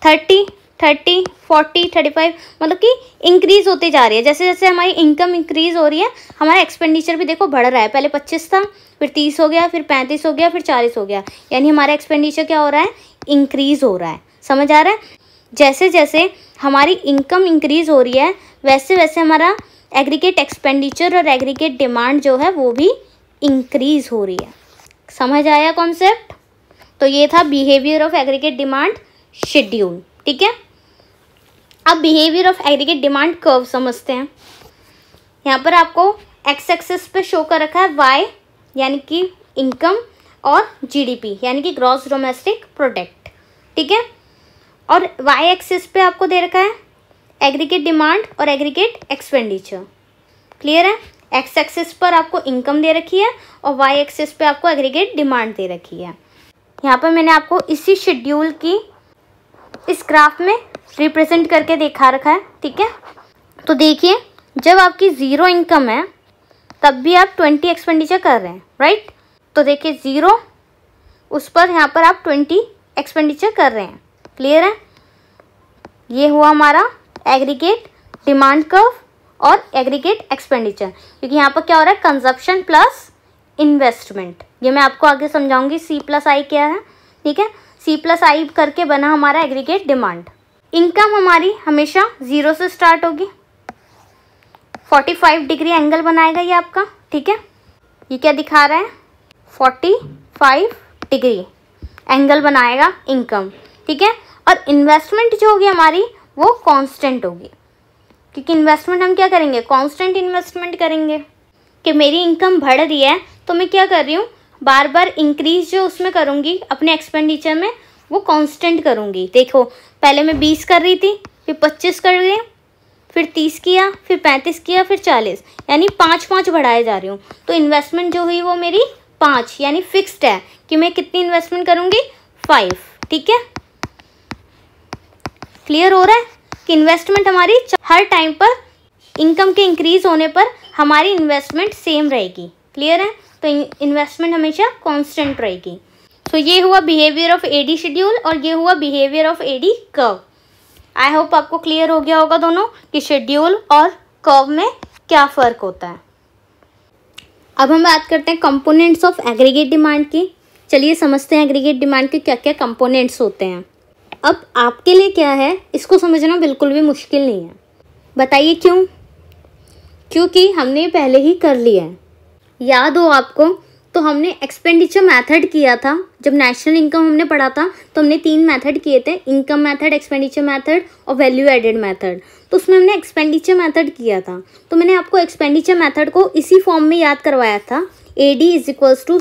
30, 40, 35, मतलब कि इंक्रीज होते जा रही है। जैसे जैसे हमारी इनकम इंक्रीज हो रही है, हमारा एक्सपेंडिचर भी देखो बढ़ रहा है। पहले 25 था, फिर 30 हो गया, फिर 35 हो गया, फिर 40 हो गया, यानी हमारा एक्सपेंडिचर क्या हो रहा है, इंक्रीज हो रहा है। समझ आ रहा है? जैसे जैसे हमारी इनकम इंक्रीज हो रही है, वैसे वैसे हमारा एग्रीगेट एक्सपेंडिचर और एग्रीगेट डिमांड जो है वो भी इंक्रीज हो रही है। समझ आया कॉन्सेप्ट? तो ये था behaviour of aggregate demand schedule, ठीक है। अब behaviour of aggregate demand curve समझते हैं। यहाँ पर आपको एक्स एक्सिस पे शो कर रखा है वाई, यानी कि इनकम, और जीडीपी यानी कि ग्रॉस डोमेस्टिक प्रोडक्ट, ठीक है। और वाई एक्सिस पे आपको दे रखा है एग्रीगेट डिमांड और एग्रीगेट एक्सपेंडिचर। क्लियर है? एक्स एक्सिस पर आपको इनकम दे रखी है और वाई एक्सिस पे आपको एग्रीगेट डिमांड दे रखी है। यहाँ पर मैंने आपको इसी शेड्यूल की इस ग्राफ में रिप्रेजेंट करके दिखा रखा है, ठीक है। तो देखिए, जब आपकी ज़ीरो इनकम है तब भी आप 20 एक्सपेंडिचर कर रहे हैं, राइट। तो देखिए ज़ीरो, उस पर यहाँ पर आप 20 एक्सपेंडिचर कर रहे हैं। क्लियर है? ये हुआ हमारा एग्रीगेट डिमांड कर्व और एग्रीगेट एक्सपेंडिचर, क्योंकि यहाँ पर क्या हो रहा है, कंजप्शन प्लस इन्वेस्टमेंट। ये मैं आपको आगे समझाऊंगी C+I क्या है, ठीक है। C+I करके बना हमारा एग्रीगेट डिमांड। इनकम हमारी हमेशा ज़ीरो से स्टार्ट होगी, 45 डिग्री एंगल बनाएगा ये आपका, ठीक है। ये क्या दिखा रहा है, 45 डिग्री एंगल बनाएगा इनकम, ठीक है। और इन्वेस्टमेंट जो होगी हमारी वो कांस्टेंट होगी, क्योंकि इन्वेस्टमेंट हम क्या करेंगे, कांस्टेंट इन्वेस्टमेंट करेंगे। कि मेरी इनकम बढ़ रही है तो मैं क्या कर रही हूँ, बार बार इंक्रीज जो उसमें करूँगी अपने एक्सपेंडिचर में वो कांस्टेंट करूँगी। देखो पहले मैं 20 कर रही थी, फिर 25 कर रही, फिर 30 किया, फिर 35 किया, फिर 40, यानी 5 बढ़ाए जा रही हूँ। तो इन्वेस्टमेंट जो हुई वो मेरी 5, यानी फिक्स्ड है कि मैं कितनी इन्वेस्टमेंट करूँगी, 5। ठीक है, क्लियर हो रहा है कि इन्वेस्टमेंट हमारी हर टाइम पर इनकम के इंक्रीज होने पर हमारी इन्वेस्टमेंट सेम रहेगी। क्लियर है, तो इन्वेस्टमेंट हमेशा कांस्टेंट रहेगी। सो ये हुआ बिहेवियर ऑफ एडी शेड्यूल और ये हुआ behaviour of AD curve. I hope आपको क्लियर हो गया होगा दोनों कि शेड्यूल और कर्व में क्या फ़र्क होता है। अब हम बात करते हैं कंपोनेंट्स ऑफ एग्रीगेट डिमांड की। चलिए समझते हैं एग्रीगेट डिमांड के क्या क्या कंपोनेंट्स होते हैं। अब आपके लिए क्या है, इसको समझना बिल्कुल भी मुश्किल नहीं है। बताइए क्यों? क्योंकि हमने पहले ही कर लिया है। याद हो आपको, तो हमने एक्सपेंडिचर मेथड किया था जब नेशनल इनकम हमने पढ़ा था, तो हमने 3 मेथड किए थे, इनकम मेथड, एक्सपेंडिचर मेथड और वैल्यू एडेड मेथड। तो उसमें हमने एक्सपेंडिचर मेथड किया था, तो मैंने आपको एक्सपेंडिचर मेथड को इसी फॉर्म में याद करवाया था, AD =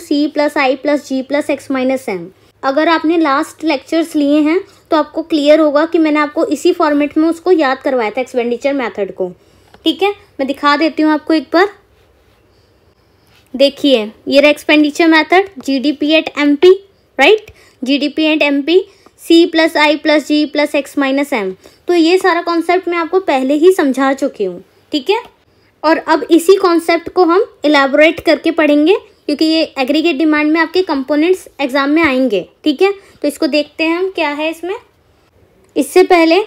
C + I + G + X - M। अगर आपने लास्ट लेक्चर्स लिए हैं तो आपको क्लियर होगा कि मैंने आपको इसी फॉर्मेट में उसको याद करवाया था एक्सपेंडिचर मेथड को। ठीक है, मैं दिखा देती हूँ आपको एक बार। देखिए ये रहा expenditure method, GDP at MP, right, GDP at MP, C + I + G + X - M। तो ये सारा कॉन्सेप्ट मैं आपको पहले ही समझा चुकी हूँ। ठीक है, और अब इसी कॉन्सेप्ट को हम इलेबोरेट करके पढ़ेंगे क्योंकि ये एग्रीगेट डिमांड में आपके कंपोनेंट्स एग्जाम में आएंगे। ठीक है, तो इसको देखते हैं हम क्या है इसमें। इससे पहले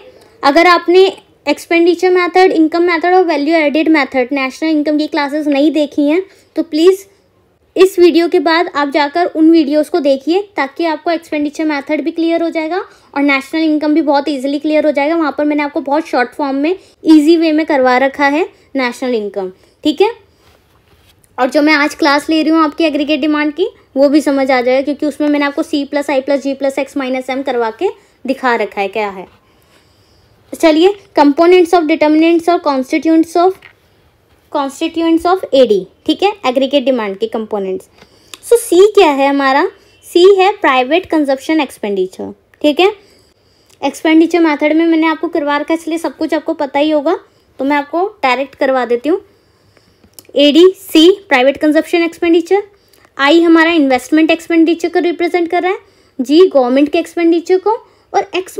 अगर आपने एक्सपेंडिचर मेथड, इनकम मेथड और value added method national income की क्लासेस नहीं देखी हैं तो प्लीज़ इस वीडियो के बाद आप जाकर उन वीडियोस को देखिए, ताकि आपको एक्सपेंडिचर मेथड भी क्लियर हो जाएगा और नेशनल इनकम भी बहुत इजीली क्लियर हो जाएगा। वहाँ पर मैंने आपको बहुत शॉर्ट फॉर्म में इजी वे में करवा रखा है नेशनल इनकम। ठीक है, और जो मैं आज क्लास ले रही हूँ आपकी एग्रीगेट डिमांड की वो भी समझ आ जाएगा क्योंकि उसमें मैंने आपको C + I + G + X - M करवा के दिखा रखा है क्या है। चलिए कंपोनेंट्स ऑफ डिटर्मिनेंट्स और कॉन्स्टिट्यूएंट्स ऑफ AD। ठीक है, एग्रीगेट डिमांड के कंपोनेंट्स। सो C क्या है हमारा, C है प्राइवेट कंजप्शन एक्सपेंडिचर। ठीक है, एक्सपेंडिचर मेथड में मैंने आपको करवा रखा है इसलिए सब कुछ आपको पता ही होगा, तो मैं आपको डायरेक्ट करवा देती हूँ। AD C private consumption expenditure, I हमारा इन्वेस्टमेंट एक्सपेंडिचर को रिप्रेजेंट कर रहा है, G गवर्नमेंट के एक्सपेंडिचर को, और X -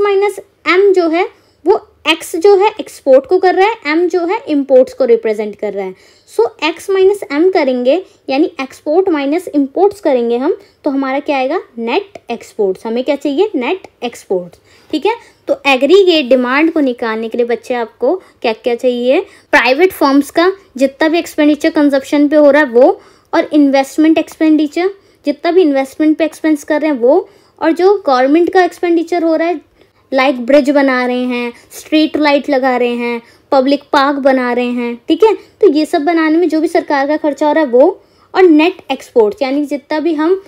M जो है वो X जो है एक्सपोर्ट को कर रहा है, M जो है इम्पोर्ट्स को रिप्रेजेंट कर रहा है। सो X - M करेंगे यानी एक्सपोर्ट माइनस इम्पोर्ट्स करेंगे हम, तो हमारा क्या आएगा, नेट एक्सपोर्ट्स। हमें क्या चाहिए, नेट एक्सपोर्ट्स। ठीक है, तो एग्रीगेट डिमांड को निकालने के लिए बच्चे आपको क्या क्या चाहिए, प्राइवेट फर्म्स का जितना भी एक्सपेंडिचर कंजप्शन पे हो रहा है वो, और इन्वेस्टमेंट एक्सपेंडिचर जितना भी इन्वेस्टमेंट पे एक्सपेंस कर रहे हैं वो, और जो गवर्नमेंट का एक्सपेंडिचर हो रहा है लाइक ब्रिज बना रहे हैं, स्ट्रीट लाइट लगा रहे हैं, पब्लिक पार्क बना रहे हैं। ठीक है, तो ये सब बनाने में जो भी सरकार का खर्चा हो रहा है वो, और नेट एक्सपोर्ट्स यानी जितना भी हम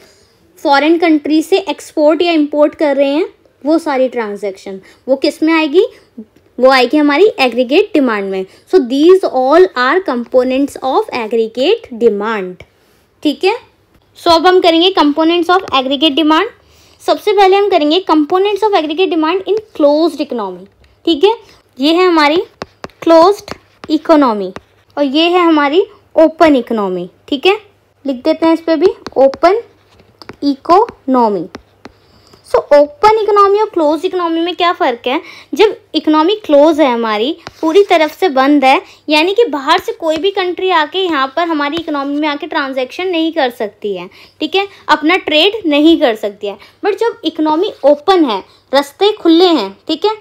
फॉरेन कंट्री से एक्सपोर्ट या इंपोर्ट कर रहे हैं वो सारी ट्रांजैक्शन वो किस में आएगी, वो आएगी हमारी एग्रीगेट डिमांड में। So these all are components of aggregate demand. ठीक है, सो अब हम करेंगे कंपोनेंट्स ऑफ एग्रीगेट डिमांड। सबसे पहले हम करेंगे components of aggregate demand in closed economy. ठीक है, ये है हमारी क्लोज्ड इकोनॉमी और ये है हमारी ओपन इकोनॉमी। ठीक है, लिख देते हैं इस पे भी, open economy. So open economy और क्लोज इकोनॉमी में क्या फ़र्क है, जब इकोनॉमी क्लोज है हमारी पूरी तरफ से बंद है, यानी कि बाहर से कोई भी कंट्री आके यहाँ पर हमारी इकोनॉमी में आके ट्रांजैक्शन नहीं कर सकती है। ठीक है, अपना ट्रेड नहीं कर सकती है। बट जब इकोनॉमी ओपन है, रास्ते खुले हैं, ठीक है,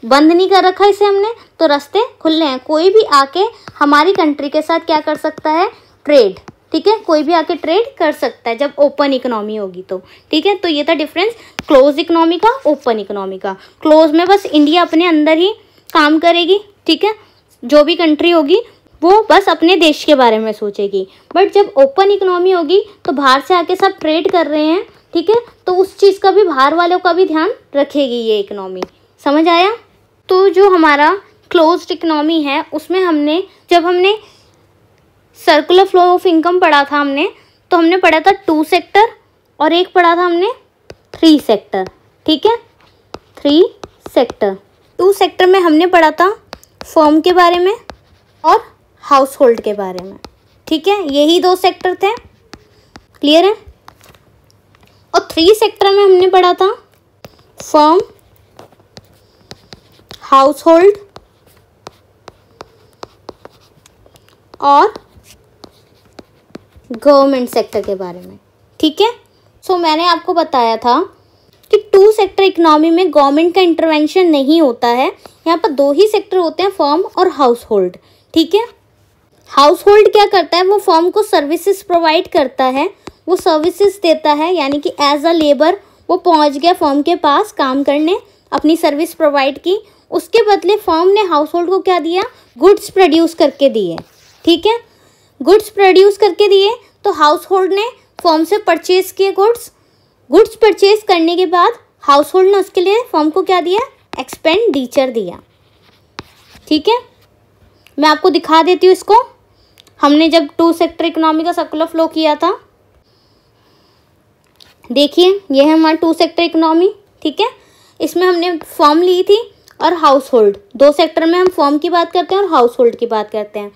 बंद नहीं कर रखा इसे हमने, तो रास्ते खुले हैं, कोई भी आके हमारी कंट्री के साथ क्या कर सकता है, ट्रेड। ठीक है, कोई भी आके ट्रेड कर सकता है जब ओपन इकोनॉमी होगी तो। ठीक है, तो ये था डिफरेंस क्लोज इकोनॉमी का, ओपन इकोनॉमी का। क्लोज में बस इंडिया अपने अंदर ही काम करेगी। ठीक है, जो भी कंट्री होगी वो बस अपने देश के बारे में सोचेगी। बट जब ओपन इकोनॉमी होगी तो बाहर से आके सब ट्रेड कर रहे हैं। ठीक है, तो उस चीज़ का भी बाहर वालों का भी ध्यान रखेगी ये इकोनॉमी। समझ आया? तो जो हमारा क्लोज्ड इकोनॉमी है उसमें जब हमने सर्कुलर फ्लो ऑफ इनकम पढ़ा था तो हमने पढ़ा था 2 सेक्टर और एक पढ़ा था हमने 3 सेक्टर। ठीक है, 3 सेक्टर। 2 सेक्टर में हमने पढ़ा था फर्म के बारे में और हाउस होल्ड के बारे में। ठीक है, यही 2 सेक्टर थे। क्लियर है। और 3 सेक्टर में हमने पढ़ा था फर्म, हाउस होल्ड और गवर्नमेंट सेक्टर के बारे में। ठीक है, सो मैंने आपको बताया था कि 2 सेक्टर इकोनॉमी में गवर्नमेंट का इंटरवेंशन नहीं होता है। यहाँ पर 2 ही सेक्टर होते हैं, फर्म और हाउस होल्ड। ठीक है, हाउस होल्ड क्या करता है, वो फर्म को सर्विसेज प्रोवाइड करता है, वो सर्विसेज देता है, यानी कि एज अ लेबर वो पहुँच गया फर्म के पास काम करने, अपनी सर्विस प्रोवाइड की। उसके बदले फर्म ने हाउस होल्ड को क्या दिया, गुड्स प्रोड्यूस करके दिए। ठीक है, गुड्स प्रोड्यूस करके दिए तो हाउस होल्ड ने फर्म से परचेज किए गुड्स परचेज करने के बाद हाउस होल्ड ने उसके लिए फर्म को क्या दिया, एक्सपेंडिचर दिया। ठीक है, मैं आपको दिखा देती हूँ इसको। हमने जब 2 सेक्टर इकोनॉमी का सर्कुलर फ्लो किया था, देखिए ये है हमारा 2 सेक्टर इकोनॉमी। ठीक है, इसमें हमने फर्म ली थी और हाउस होल्ड। 2 सेक्टर में हम फर्म की बात करते हैं और हाउस होल्ड की बात करते हैं।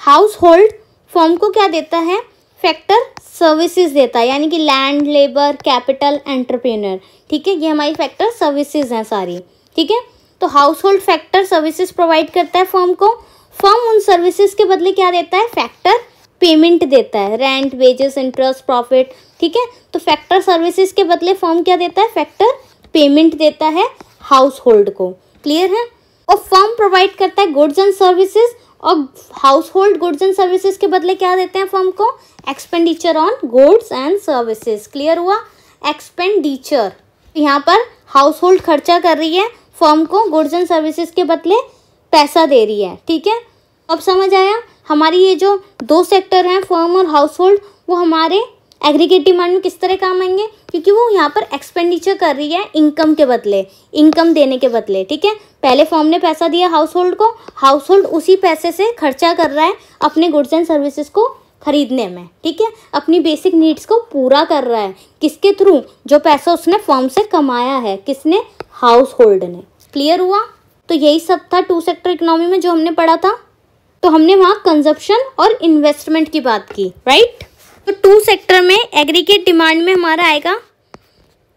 हाउस होल्ड फर्म को क्या देता है, फैक्टर सर्विसेज देता है, यानी कि लैंड, लेबर, कैपिटल, एंटरप्रेन्योर। ठीक है, ये हमारी फैक्टर सर्विसेज हैं सारी। ठीक है, तो house hold factor services provide करता है फर्म को। फर्म उन सर्विसेज के बदले क्या देता है, फैक्टर पेमेंट देता है, रेंट, वेजेस, इंटरेस्ट, प्रॉफिट। ठीक है, तो फैक्टर सर्विसेज के बदले फर्म क्या देता है, फैक्टर पेमेंट देता है हाउस होल्ड को। क्लियर है। और फर्म प्रोवाइड करता है गुड्स एंड सर्विसेज और house hold goods and services के बदले क्या देते हैं फर्म को, expenditure on goods and services. Clear हुआ, एक्सपेंडिचर। यहाँ पर हाउस होल्ड खर्चा कर रही है, फर्म को गुड्स एंड सर्विसेज के बदले पैसा दे रही है। ठीक है, अब समझ आया। हमारी ये जो 2 सेक्टर हैं, फर्म और हाउस होल्ड, वो हमारे एग्रीगेट डिमांड में किस तरह काम आएंगे, क्योंकि वो यहाँ पर एक्सपेंडिचर कर रही है इनकम के बदले, इनकम देने के बदले। ठीक है, पहले फर्म ने पैसा दिया हाउस होल्ड को, हाउस होल्ड उसी पैसे से खर्चा कर रहा है अपने गुड्स एंड सर्विसेज को खरीदने में। ठीक है, अपनी बेसिक नीड्स को पूरा कर रहा है, किसके थ्रू, जो पैसा उसने फर्म से कमाया है, किसने, हाउस होल्ड ने। क्लियर हुआ। तो यही सब था 2 सेक्टर इकोनॉमी में जो हमने पढ़ा था। तो हमने वहाँ कंजप्शन और इन्वेस्टमेंट की बात की, राइट। तो 2 सेक्टर में एग्रीगेट डिमांड में हमारा आएगा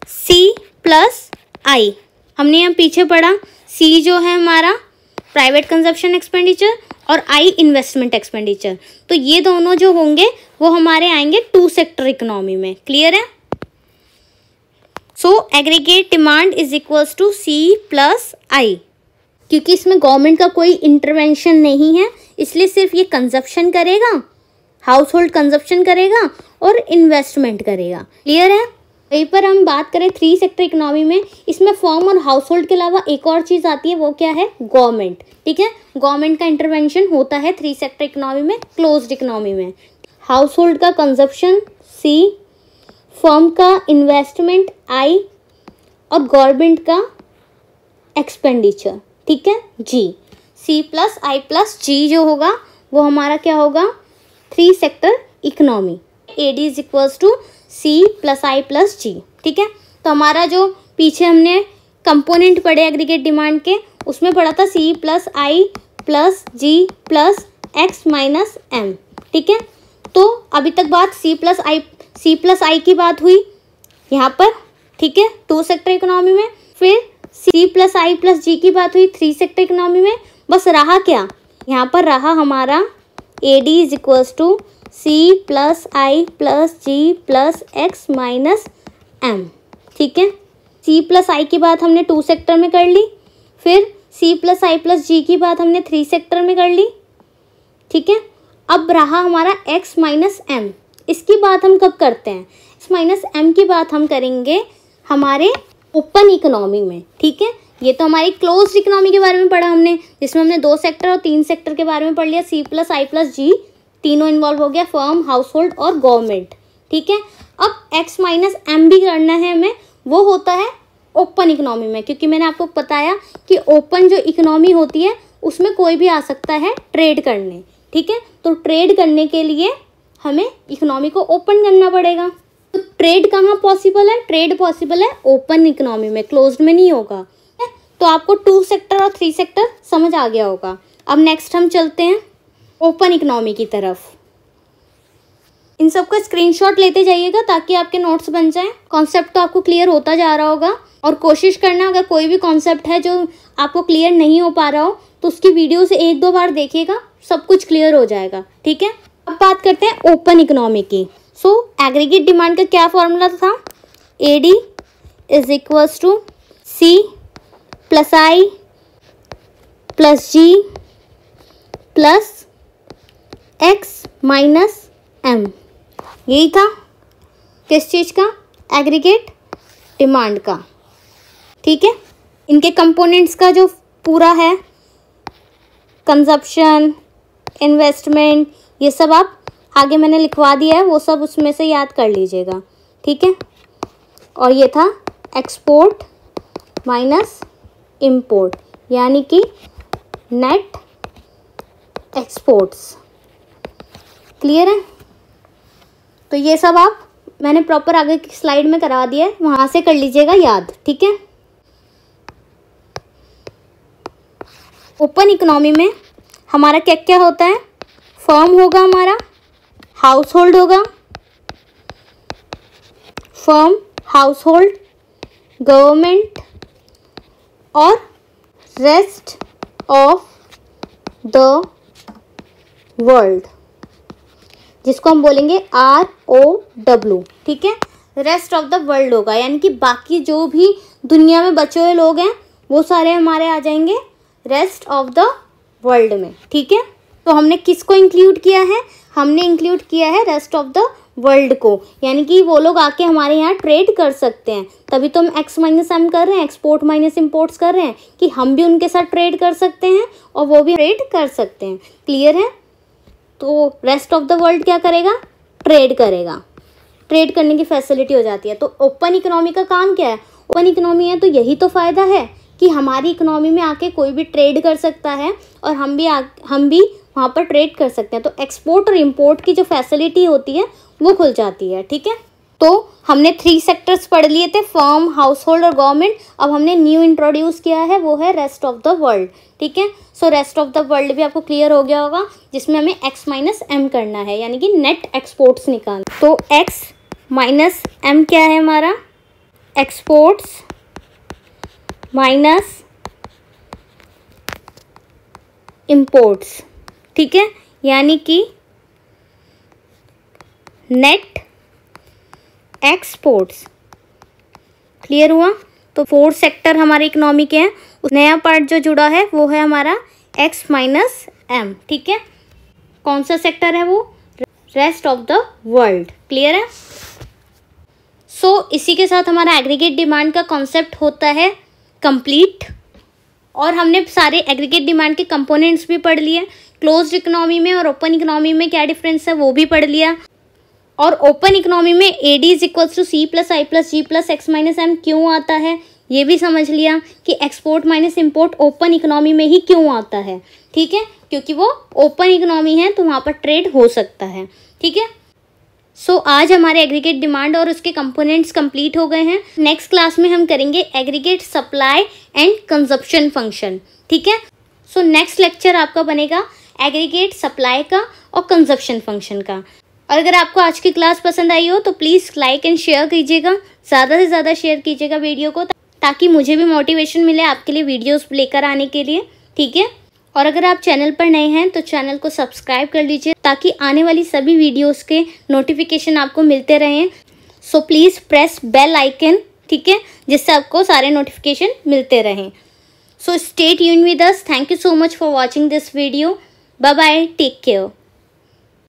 C+I। हमने यहाँ पीछे पढ़ा, C जो है हमारा प्राइवेट कंजप्शन एक्सपेंडिचर और I इन्वेस्टमेंट एक्सपेंडिचर। तो ये दोनों जो होंगे वो हमारे आएंगे 2 सेक्टर इकोनॉमी में। क्लियर है। So aggregate demand is equals to C+I। क्योंकि इसमें गवर्नमेंट का कोई इंटरवेंशन नहीं है, इसलिए सिर्फ ये कंजप्शन करेगा, हाउस होल्ड कंजप्शन करेगा और इन्वेस्टमेंट करेगा। क्लियर है। वहीं पर हम बात करें 3 सेक्टर इकोनॉमी में, इसमें फर्म और हाउस होल्ड के अलावा एक और चीज़ आती है, वो क्या है, गवर्नमेंट। ठीक है, गवर्नमेंट का इंटरवेंशन होता है 3 सेक्टर इकोनॉमी में, क्लोज्ड इकोनॉमी में। हाउस होल्ड का कंजप्शन C, फर्म का इन्वेस्टमेंट I और गवर्नमेंट का एक्सपेंडिचर। ठीक है, G। C+I+G जो होगा वो हमारा क्या होगा, 3 sector economy. AD is equals to C+I+G। ठीक है, तो हमारा जो पीछे हमने कंपोनेंट पढ़े एग्रीगेट डिमांड के, उसमें पढ़ा था C+I+G+X-M। ठीक है, तो अभी तक बात C+I की बात हुई यहाँ पर। ठीक है, 2 सेक्टर इकोनॉमी में। फिर C+I+G की बात हुई 3 सेक्टर इकोनॉमी में। बस रहा क्या, यहाँ पर रहा हमारा AD is equals to C+I+G+X-M। ठीक है, C+I की बात हमने 2 सेक्टर में कर ली, फिर C+I+G की बात हमने 3 सेक्टर में कर ली। ठीक है, अब रहा हमारा X-M। इसकी बात हम कब करते हैं, X-M की बात हम करेंगे हमारे ओपन इकोनॉमी में। ठीक है, ये तो हमारी क्लोज्ड इकोनॉमी के बारे में पढ़ा हमने, जिसमें हमने 2 सेक्टर और 3 सेक्टर के बारे में पढ़ लिया। C+I+G तीनों इन्वॉल्व हो गया, फर्म, हाउस होल्ड और गवर्नमेंट। ठीक है, अब X-M भी करना है हमें, वो होता है ओपन इकोनॉमी में, क्योंकि मैंने आपको बताया कि ओपन जो इकोनॉमी होती है उसमें कोई भी आ सकता है ट्रेड करने, ठीक है। तो ट्रेड करने के लिए हमें इकोनॉमी को ओपन करना पड़ेगा। तो ट्रेड कहाँ पॉसिबल है? ट्रेड पॉसिबल है ओपन इकोनॉमी में, क्लोज्ड में नहीं होगा। तो आपको 2 सेक्टर और 3 सेक्टर समझ आ गया होगा। अब नेक्स्ट हम चलते हैं ओपन इकोनॉमी की तरफ। इन सब का स्क्रीनशॉट लेते जाइएगा ताकि आपके नोट्स बन जाएं। कॉन्सेप्ट तो आपको क्लियर होता जा रहा होगा, और कोशिश करना अगर कोई भी कॉन्सेप्ट है जो आपको क्लियर नहीं हो पा रहा हो तो उसकी वीडियो से 1-2 बार देखिएगा, सब कुछ क्लियर हो जाएगा, ठीक है। अब बात करते हैं ओपन इकोनॉमी की। सो एग्रीगेट डिमांड का क्या फॉर्मूला था? AD is equals to C plus I plus G plus X minus M। यही था किस चीज़ का? एग्रीगेट डिमांड का, ठीक है। इनके कंपोनेंट्स का जो पूरा है, कंजप्शन, इन्वेस्टमेंट, ये सब आप आगे मैंने लिखवा दिया है, वो सब उसमें से याद कर लीजिएगा, ठीक है। और ये था एक्सपोर्ट माइनस इंपोर्ट, यानी कि नेट एक्सपोर्ट्स। क्लियर है? तो ये सब आप मैंने प्रॉपर आगे की स्लाइड में करा दिया है, वहाँ से कर लीजिएगा याद, ठीक है। ओपन इकोनॉमी में हमारा क्या क्या होता है? फर्म होगा हमारा, हाउस होल्ड होगा, फर्म, हाउस होल्ड, गवर्नमेंट और रेस्ट ऑफ द वर्ल्ड, जिसको हम बोलेंगे ROW, ठीक है। रेस्ट ऑफ द वर्ल्ड होगा, यानी कि बाकी जो भी दुनिया में बचे हुए लोग हैं वो सारे हमारे आ जाएंगे रेस्ट ऑफ द वर्ल्ड में, ठीक है। तो हमने किसको इंक्लूड किया है? हमने इंक्लूड किया है रेस्ट ऑफ द वर्ल्ड को, यानी कि वो लोग आके हमारे यहाँ ट्रेड कर सकते हैं। तभी तो हम X माइनस M कर रहे हैं, एक्सपोर्ट माइनस इम्पोर्ट्स कर रहे हैं, कि हम भी उनके साथ ट्रेड कर सकते हैं और वो भी ट्रेड कर सकते हैं। क्लियर है? तो रेस्ट ऑफ द वर्ल्ड क्या करेगा? ट्रेड करेगा। ट्रेड करने की फैसिलिटी हो जाती है। तो ओपन इकोनॉमी का काम क्या है? ओपन इकोनॉमी है तो यही तो फ़ायदा है कि हमारी इकोनॉमी में आके कोई भी ट्रेड कर सकता है और हम भी वहाँ पर ट्रेड कर सकते हैं। तो एक्सपोर्ट और इंपोर्ट की जो फैसिलिटी होती है वो खुल जाती है, ठीक है। तो हमने 3 सेक्टर्स पढ़ लिए थे, फर्म, हाउस होल्ड और गवर्नमेंट। अब हमने न्यू इंट्रोड्यूस किया है, वो है रेस्ट ऑफ द वर्ल्ड, ठीक है। So rest of the world भी आपको क्लियर हो गया होगा, जिसमें हमें X माइनस M करना है, यानी कि नेट एक्सपोर्ट्स निकालना। तो X माइनस M क्या है हमारा? एक्सपोर्ट्स माइनस इंपोर्ट्स, ठीक है, यानी कि नेट एक्सपोर्ट्स। क्लियर हुआ? तो 4 सेक्टर हमारे इकोनॉमी के हैं, नया पार्ट जो जुड़ा है वो है हमारा X माइनस M, ठीक है। कौन सा सेक्टर है वो? Rest of the world. Clear है? सो इसी के साथ हमारा एग्रीगेट डिमांड का कॉन्सेप्ट होता है कंप्लीट, और हमने सारे एग्रीगेट डिमांड के कंपोनेंट्स भी पढ़ लिए। क्लोज्ड इकोनॉमी में और ओपन इकोनॉमी में क्या डिफरेंस है वो भी पढ़ लिया। और ओपन इकोनॉमी में AD is equals to C plus I plus G plus X minus M क्यों आता है ये भी समझ लिया, कि export minus import open economy में ही क्यों आता है, ठीक है, क्योंकि वो ओपन इकोनॉमी है तो वहाँ पर ट्रेड हो सकता है, ठीक है। सो आज हमारे एग्रीगेट डिमांड और उसके कंपोनेंट्स कंप्लीट हो गए हैं। नेक्स्ट क्लास में हम करेंगे aggregate supply and consumption function, ठीक है। सो नेक्स्ट लेक्चर आपका बनेगा एग्रीगेट सप्लाई का और कंजप्शन फंक्शन का। और अगर आपको आज की क्लास पसंद आई हो तो प्लीज़ लाइक एंड शेयर कीजिएगा, ज़्यादा से ज़्यादा शेयर कीजिएगा वीडियो को, ताकि मुझे भी मोटिवेशन मिले आपके लिए वीडियोस लेकर आने के लिए, ठीक है। और अगर आप चैनल पर नए हैं तो चैनल को सब्सक्राइब कर लीजिए, ताकि आने वाली सभी वीडियोस के नोटिफिकेशन आपको मिलते रहें। So please press bell icon, ठीक है, जिससे आपको सारे नोटिफिकेशन मिलते रहें। So stay tuned with us. Thank you so much for watching this video. Bye bye, take care.